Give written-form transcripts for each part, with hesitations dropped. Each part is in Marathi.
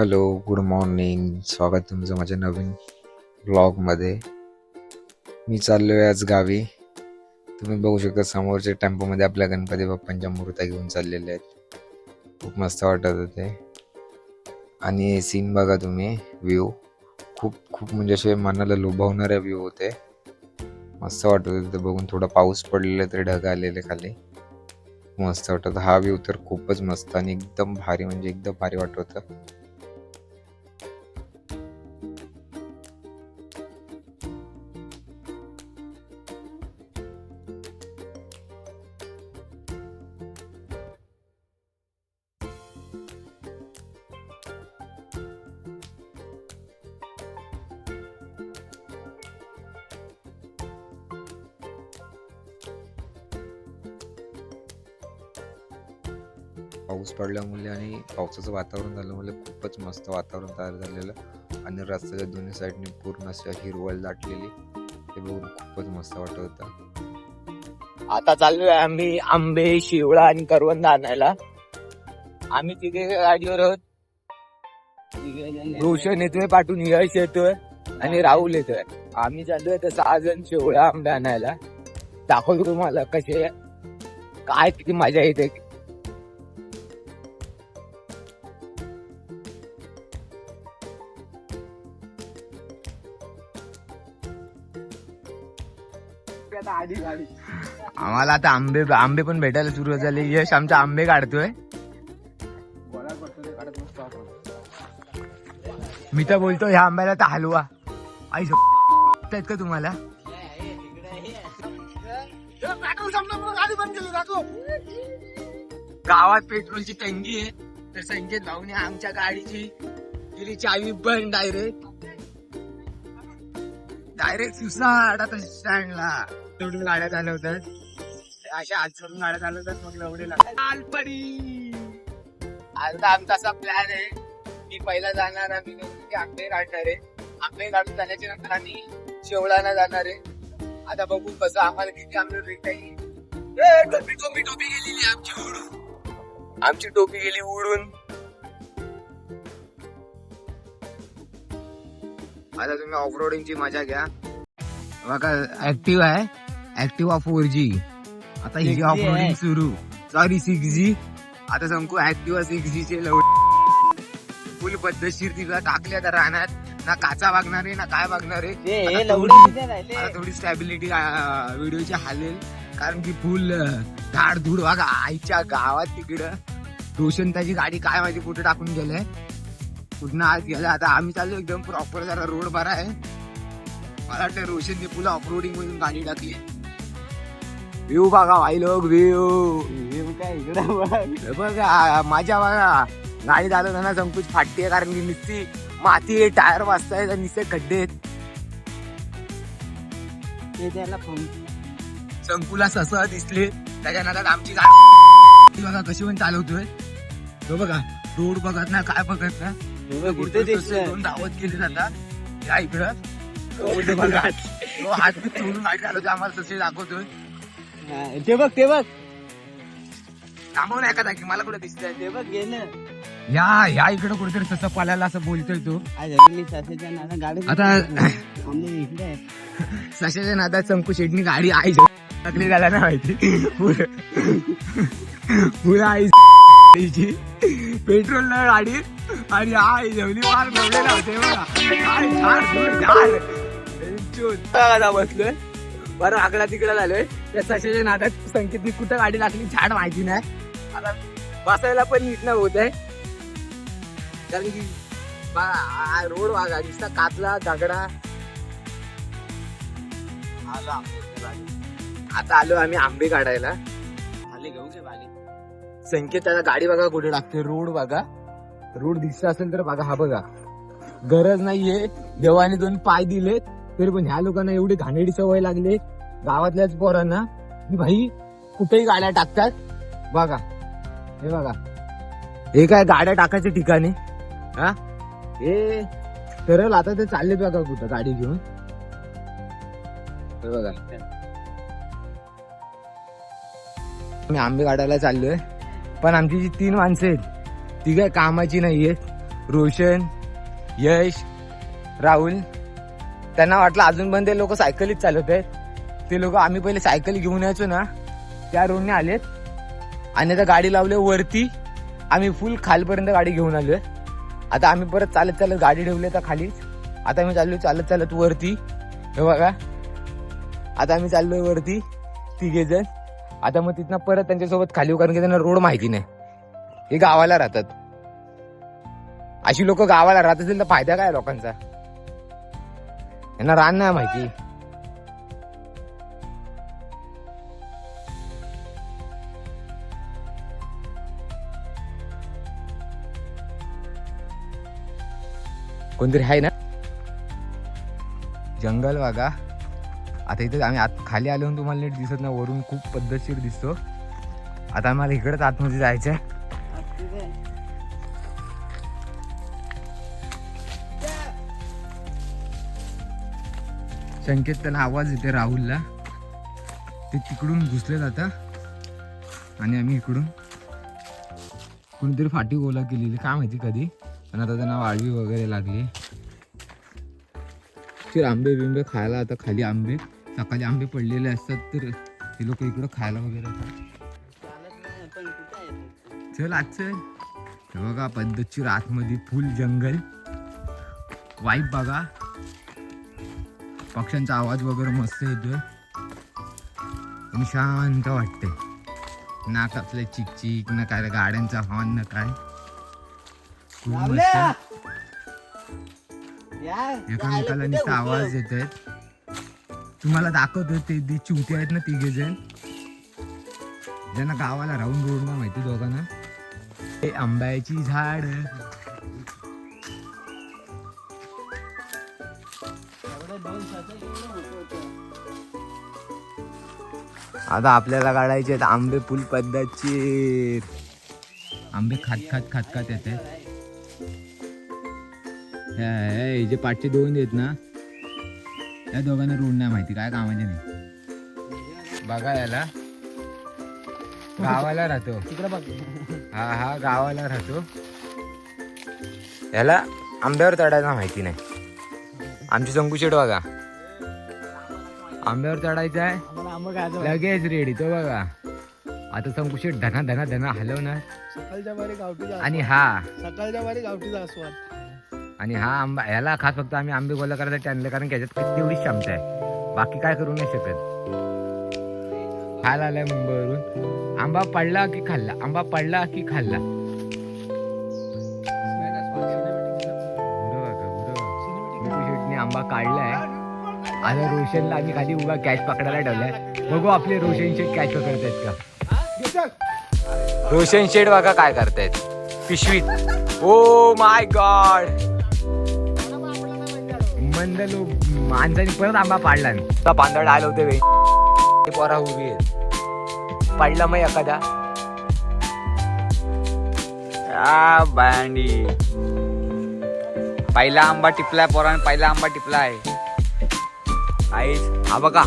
Hello, good morning. स्वागत तुमचं माझ्या नवीन ब्लॉगमध्ये. मी चाललो आहे आज गावी. तुम्ही बघू शकता समोरच्या टेम्पोमध्ये आपल्या गणपती बाप्पांच्या मूर्त्या घेऊन चाललेल्या आहेत. खूप मस्त वाटत होते. आणि सीन बघा तुम्ही, व्ह्यू खूप खूप म्हणजे असे मनाला लुभावणारे व्ह्यू होते. मस्त वाटत होते ते बघून. थोडा पाऊस पडलेला तरी ढग आलेले खाली. मस्त वाटत. हा व्ह्यू तर खूपच मस्त आणि एकदम भारी, म्हणजे एकदम भारी वाटत होतं. पाऊस पडल्यामुळे आणि पावसाचं वातावरण झाल्यामुळे खूपच मस्त वातावरण तयार झालेलं आणि रस्त्याच्या दोन्ही साईडने पूर्ण असं हिरवळ दाटलेली. ते बघून खूपच मस्त वाटत होतं. आता चाललोय आम्ही आंबे, शिवळा आणि करवंद आणायला. आम्ही तिथे गाडीवर आहोत. रोशन येतोय, पाठून यश येतोय आणि राहुल येतोय. आम्ही चाललोय तर 6 जण शिवळा आंबे आणायला. दाखवतो तुम्हाला कसे काय किती मजा येते. आम्हाला आता आंबे पण भेटायला सुरू झाले. यश आमचा आंबे काढतोय. मी तर बोलतो ह्या आंब्याला तर हलवा. आई आहेत का तुम्हाला? गावात पेट्रोलची टंकी आहे तर संकेत भाऊने आमच्या गाडीची दिली चावी बंद. डायरेक्ट सुसाट आता स्टँडला सोडून गाड्या चालवतात. अशा आज सोडून गाड्या चालवतात. मग एवढे लालपडी. आता आमचा असा प्लॅन आहे की पहिला जाणार आम्ही आंबे काढणार आहे. आंबे काढून जाण्याच्या नंतर आम्ही शेवळाला जाणार आहे. आता बघू कसं आम्हाला किती आंबे भेटायची. टोपी गेलेली आमची उडून. आमची टोपी गेली उडून. आता तुम्ही ऑफरोडिंगची मजा घ्या. बघा ऍक्टिव्ह आहे, ऍक्टिव्हा 4G. आता हिची ऑफरोडिंग सुरू. Sorry 6G. आता संकू ऍक्टिव्हा 6G चे फुल पद्धतशीर तिला टाकले. आता राहणार ना काचा वागणार आहे ना काय वागणार आहे. आता थोडी स्टॅबिलिटी व्हिडिओची हालेल कारण की फुल धाड धूड. बघा आईच्या गावात तिकडं रोशन त्याची गाडी काय माहिती कुठे टाकून गेलंय, कुठं आज गेला. आता आम्ही चाललो एकदम प्रॉपर. जरा रोड बरा आहे. मला वाटतं रोशनने पुला ऑफरोडिंग मधून गाडी टाकली. व्ह्यू बघा भाई लोक, व्ह्यू काय इकडे बघा. माझ्या बघा गाडी चालवताना संकुच फाटते कारण की नुसती माती आहे, टायर वाजतायत आणि नुसते खड्डे आहेत. संकुला ससं दिसले त्याच्या नादात आमची गाडी बघा कशी पण चालवतोय. तो बघा रोड बघत ना काय बघत ना. दोन धावत गेले जातात या इकडं. हात बी चोरून गाडी चालवतो. आम्हाला तसे दाखवतोय. ते बघ थांबव नाही का की मला कुठे दिसतंय ते बघ. या इकडं कुठेतरी तसं पाल्याला असं बोलतोय तो. आता सशाच्या नादात संकू शेटनी गाडी आई टाकली त्याला नाही माहिती. पुरा आई पेट्रोल न गाडी आणि आई जेवली फार नवलेला होते बघा. बसलोय बरं आकडा तिकडे झालोय. त्या सशाच्या नादात संकेतनी कुठं गाडी लागली झाड माहिती नाही. आता बसायला पण नीट नाही होत आहे कारण की रोड वागा दिसता कातला दगडा. आता आलो आम्ही आंबे काढायला. संकेत त्याला गाडी बघा कुठे टाकते. रोड बघा, रोड दिसत असेल तर बघा. हा बघा गरज नाहीये. देवाने 2 पाय दिलेत तरी पण ह्या लोकांना एवढी घाणेरडी सवय लागली गावातल्याच पोरांना की भाई कुठेही गाड्या टाकतात. बघा हे बघा, हे काय गाड्या टाकायच्या ठिकाणी. हा हे सरळ आता ते चाललेत बघा कुठं गाडी घेऊन. हे बघा मी आंबे काढायला चाललोय पण आमची जी 3 माणसं आहेत ती काय कामाची नाहीयेत. रोशन, यश, राहुल. त्यांना वाटलं अजून पण ते लोक सायकलीच चालवत आहेत. ते लोक आम्ही पहिले सायकल घेऊन यायचो ना त्या रोडने आलेत आणि आता गाडी लावली वरती. आम्ही फुल खालपर्यंत गाडी घेऊन आलोय. आता आम्ही परत चालत चालत गाडी ठेवली आता खालीच. आता आम्ही चाललोय चालत चालत वरती. हे बघा आता आम्ही चाललोय वरती 3 जण. आता मग तिथनं परत त्यांच्यासोबत खाली येऊ कारण की त्यांना रोड माहिती नाही. हे गावाला राहतात. अशी लोक गावाला राहत असेल तर फायदा काय लोकांचा. यांना रान नाही माहिती. कोणतरी आहे ना. जंगल बघा. आता इथे आम्ही आत खाली आलो तुम्हाला नीट दिसत नाही. वरून खूप पद्धतशीर दिसतो. आता आम्हाला इकडेच आतमध्ये जायचंय. संकेत त्यांना आवाज येते राहुलला. ते तिकडून घुसले जातात आणि आम्ही इकडून. कोणीतरी फाटी गोला केलेली काय माहिती कधी. पण आता त्यांना वाळवी वगैरे लागली. आंबे बिंबे खायला. आता खाली आंबे सकाळी आंबे पडलेले असतात तर ते लोक इकडं खायला वगैरे येतात. चल आज चल. बघा पद्धतशीर आतमध्ये फुल जंगल. वाईब बघा. पक्ष्यांचा आवाज वगैरे मस्त येतोय आणि शांत वाटतंय. ना कसलं चिकचिक ना काय गाड्यांचा हॉर्न ना काय. खूप मस्त. एकामेकाला नुसता आवाज येत आहेत. तुम्हाला दाखवतो ते चिवटे आहेत ना 3 जण ज्यांना गावाला राहून रोड ना माहिती दोघांना. हे आंब्याची झाड. आता आपल्याला काढायचे आहेत आंबे फुल पद्धतशीर. आंबे खात खात खात खात येते. जे पाठचे 2 आहेत ना त्या दोघांना रोड नाही माहिती काय कामाचे नाही. बघा याला गावाला राहतो. हा गावाला राहतो. याला आंब्यावर चढायला माहिती नाही. आमची संकुशेट बघा आंब्यावर चढायचं आहे लगेच रेडी. तो बघा आता संकुशेट धना धना धना हलवणार. आणि सकाळच्या बारी गावठीचा आस्वाद. आणि हा आंबा ह्याला खास फक्त आम्ही आंबे गोळा करायसाठी आणले कारण की ह्याच्यात तेवढीच क्षमता आहे. बाकी काय करू नाही शकत. खायला आलाय मुंबईवरून. आंबा पडला की खाल्ला. आंबा पडला की खाल्ला. शेटने आंबा काढलाय. आता रोशनला आम्ही खाली उगा कॅच पकडायला ठेवलाय. बघू आपले रोशन शेट कॅच पकडतायत का. रोशन शेट बघा काय करतायत पिशवीत. Oh my God. मंद लोक माणसाने परत आंबा पाडला. पांदळ आले होते वे पोरा उभी आहेत. पडला मग एखादा बांडी. पहिला आंबा टिपलाय पोराने. पहिला आंबा टिपलाय. हा बघा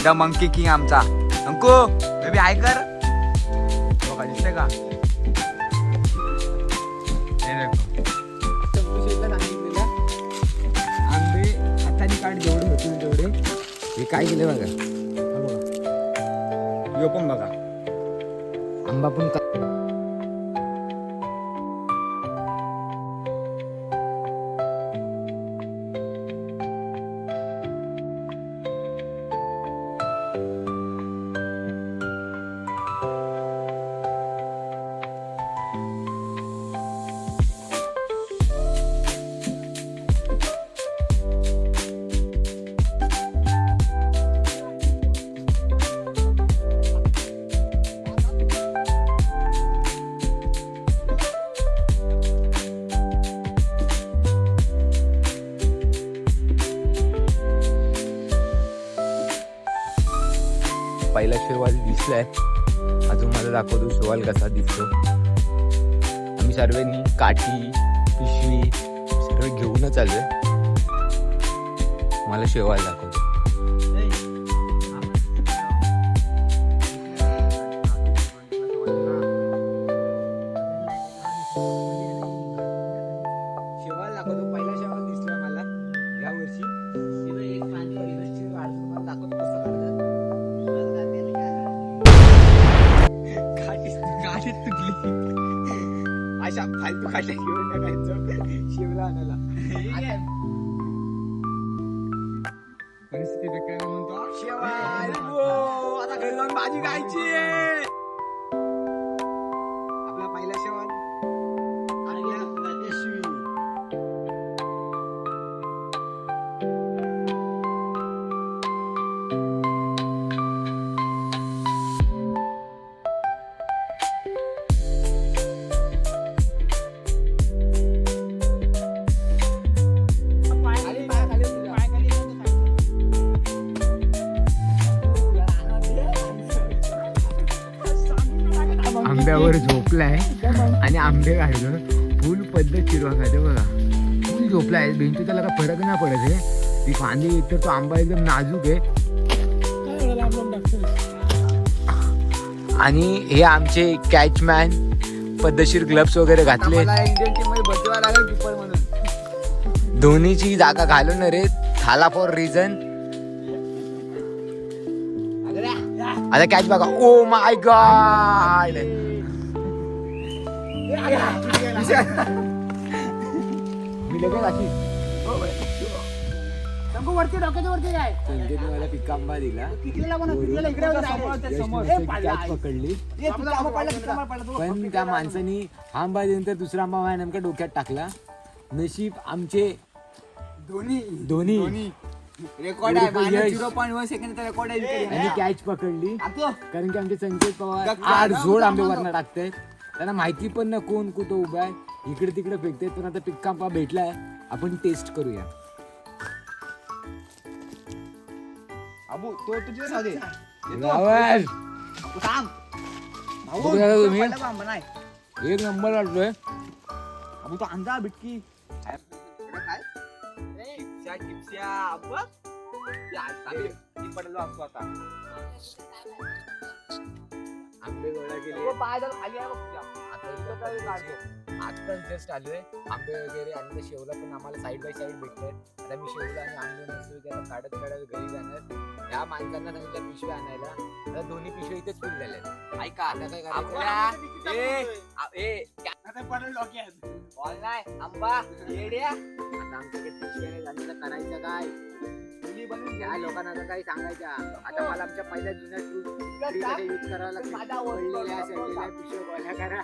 द मंकी किंग आमचा अंकू बेबी हाय कर. बघा दिसते का. आंबे हाताने काढ जेवढे होतील तेवढे. हे काय केले बघा. यो पण बघा आंबा पण पहिला शेवाल दिसलाय. अजून मला दाखवतो शेवाल कसा दिसतो. आम्ही सर्वांनी काठी पिशवी सगळं घेऊनच आलोय. मला शेवाल दाखवतो. अशा फालतू काट्या घेऊन टाकायचं शिवला आणायला. परिस्थिती बेकार म्हणतो शेवा आता घरी जाऊन भाजी खायची. आपला पहिला शेवण आंब्यावर झोपलाय आणि आंबे खायचं फुल पद्धतशीर खायचं बघा. फुल झोपलाय बेंचू त्याला काय फरक नाही पडत आहे. ती फांदी एक तर तो आंबा एकदम नाजूक आहे. आणि हे आमचे कॅचमॅन पद्धतशीर ग्लव्स वगैरे घातले. इंडियन टीम मध्ये भरती व्हायला लागला कीपर म्हणून. धोनीची जागा घालवणार रे थाला फॉर रिझन. आता कॅच बघा. ओ माय गॉड मी लगेच अशी वरती डोक्याच्या वरती काय संजयने मला पिकांबा दिला. कॅच पकडली पण त्या माणसानी हा आंबा दिल्यानंतर दुसरा आंबा माझ्या नेमका डोक्यात टाकला. नशीब आमचे धोनी रेकॉर्ड आहे 0.1 सेकंड रेकॉर्ड आहे. आणि कॅच पकडली कारण की आमचे संकेत पवार 8 जोड आंबे वरनं टाकतायत. त्यांना माहिती पण ना कोण कुठं उभा आहे. इकडे तिकडे फेकतायत पण आता पिक्कांबा भेटलाय. आपण टेस्ट करूया. अबू तो तुझे साधे तुम्ही एक नंबर वाटतोय. अबू तो अंधा बिटकी आंबे गोळा केले. आत्ताच जस्ट आलोय. आंबे वगैरे आणि शेवला पण आम्हाला साईड बाय साईड भेटतात. आता मी शेवला आणि आंबे नसतो त्याला काढत घरी जाणार. या माणसांना सांगितलं पिशव्या आणायला. आता दोन्ही पिशव्या इथेच फुल झाल्या. ऐका आता काय करायचं आंबा येड्या. आता आमच्याकडे पिशव्याने झालेलं करायचं काय. या लोकांना आता काही सांगायच्या. आता मला आमच्या पहिल्या जुन्या यूज करायला लागतं. पिशव्या गोळ्या करा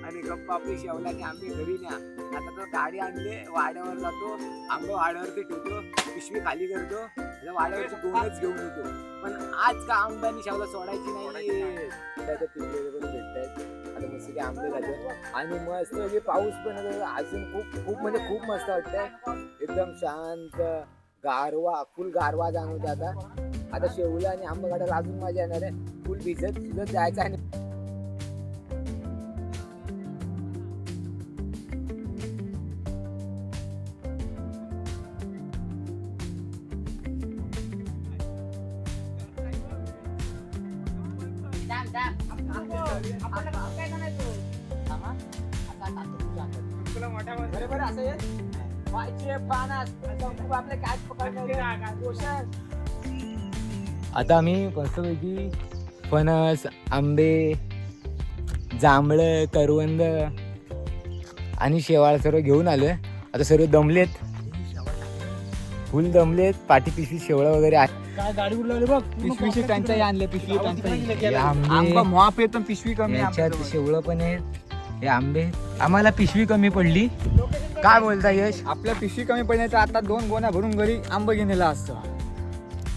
आणि गप्पा आपली शेवलाने आंबे घरी न्या. आता तो गाडी आणले वाड्यावर जातो. आंबे वाड्यावरती ठेवतो. पिशवी खाली करतो. वाड्यावरची दोनच घेऊन येतो. पण आज का आंब्यानी शेवला सोडायची नाही. त्याच्या पिशवी वगैरे भेटतायत. आता मस्त आंबे जातात आणि मस्त पाऊस पण अजून खूप म्हणजे खूप मस्त वाटतंय. एकदम शांत गारवा फुल गारवा जाणवते. आता शेवला आणि आंबा काढायला अजून मजा येणार आहे. फुल भिजत जायचं आणि आता आम्ही मस्तपैकी फणस आंबे जांभळं करवंद आणि शेवाळ सर्व घेऊन आलोय. आता सर्व दमलेत फुल दमलेत. पाठी पिशवी शेवळा वगैरे आहे. काय गाडी उडवली बघ. पिशवीची टंचाई आणले. पिशवी टंचाई आंबा मॉप येतो पिशवी कमी. याच्यात शेवळं पण आहेत. हे आंबे आम्हाला पिशवी कमी पडली. काय बोलता यश. आपल्या पिशवी कमी पडण्याचं आता 2 गोण्या भरून घरी आंबा घेणेला असतं.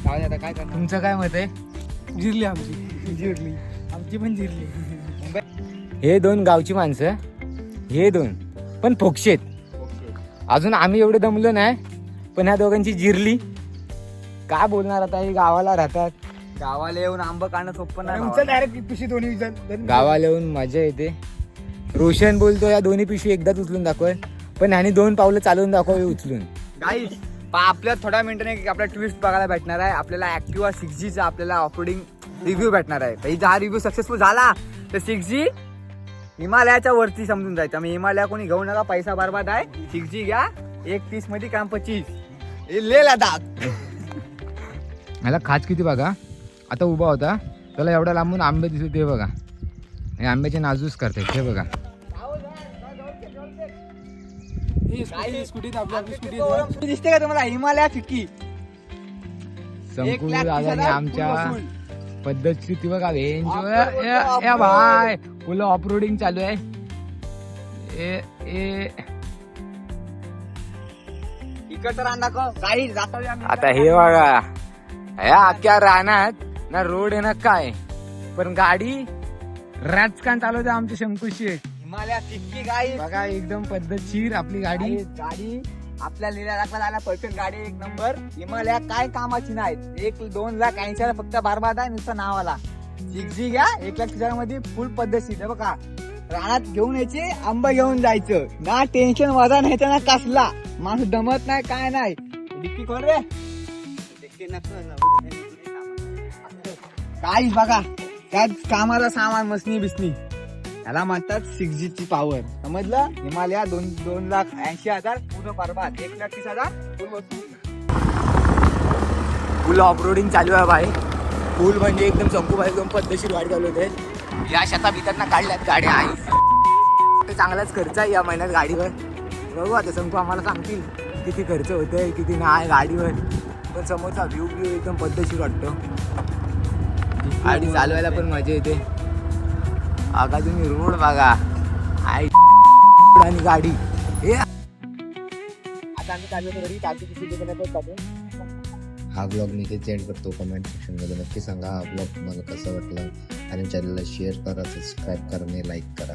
आता काय करणार. तुमचं काय मत आहे. जिरली आमची पण जिरली. हे 2 गावची माणसं. हे 2 पण फोक्षेत. अजून आम्ही एवढे दमलो नाही पण ह्या दोघांची जिरली. काय बोलणार आता. हे गावाला राहतात. गावाला येऊन आंबा काढणं सोपं नाही. डायरेक्ट पिशवी दोन्ही गावाला येऊन मजा येते. रोशन बोलतो या दोन्ही पिशवी एकदाच उचलून दाखव. पण ह्यानी 2 पावलं चालवून दाखव उचलून. गाईज आपल्या थोड्या मिनिटांनी आपला ट्विस्ट बघायला भेटणार आहे. आपल्याला ऍक्टिवा 6G चा आपल्याला ऑफरोडिंग रिव्ह्यू भेटणार आहे. तर हा रिव्ह्यू सक्सेसफुल झाला तर 6G हिमालयाच्या वरती समजून जायचं. मी हिमालया कोणी घेऊ नका. पैसा बरबाद आहे. 6G घ्या. 1.30 मध्ये काम 25. ले लडाख. ह्याला खाच किती बघा. आता उभा होता त्याला एवढा लांबून आंबे दिसत ते बघा. हे आंब्याचे नाजूस करतात ते बघा. स्कूटी आपली स्कूटी दिसते का तुम्हाला हिमालया फिक्की. संकुल दादाने आमच्या पद्धतशीर ती बघा या भाय फुल ऑफरोडिंग चालू आहे. आता हे बघा या अख्ख्या रानात ना रोड आहे ना काय पण गाडी राजकारण चालवते आमचे शंकू शेठ. हिमालया फिक्की गाई बघा एकदम पद्धतशीर आपली गाडी. गाडी आपल्या लिहिला आला परफेक्ट गाडी एक नंबर. हिमालया काय कामाची नाही. 1-2 लाख 80 फक्त बरबाद आहे नुसतं नावाला. जिगजी घ्या 1 लाख मध्ये फुल पद्धतशीर आहे बघा. रानात घेऊन यायचे आंबा घेऊन जायचं ना टेन्शन वजा नाही ना कसला. माणूस दमत नाही काय नाही. डिक्की कोण रे काही बघा त्यात कामाला सामान मसनी बिसनी. त्याला म्हणतात 6G ची पॉवर समजलं. हिमालया 2,80,000 पूर्ण बरबाद. 1,30,000 फुल ऑफरोडिंग चालू आहे भाई. फुल म्हणजे एकदम शंकूभाई एकदम पद्धतशीर गाडी चालवते. या शताभितांना काढल्यात गाड्या आहे. चांगलाच खर्च आहे या महिन्यात गाडीवर. बघू आता शंकू आम्हाला सांगतील किती खर्च होतोय किती नाही गाडीवर. पण समोरचा व्ह्यू एकदम पद्धतशीर वाटतो. गाडी चालवायला पण मजा येते. आता तुम्ही रोड बघा आणि गाडी हे आता आम्ही चालू घरी चालतो. हा ब्लॉग मी इथे एंड करतो. कमेंट सेक्शनमध्ये नक्की सांगा हा ब्लॉग तुम्हाला कसा वाटला आणि चॅनलला शेअर करा, सबस्क्राईब करा आणि लाईक करा.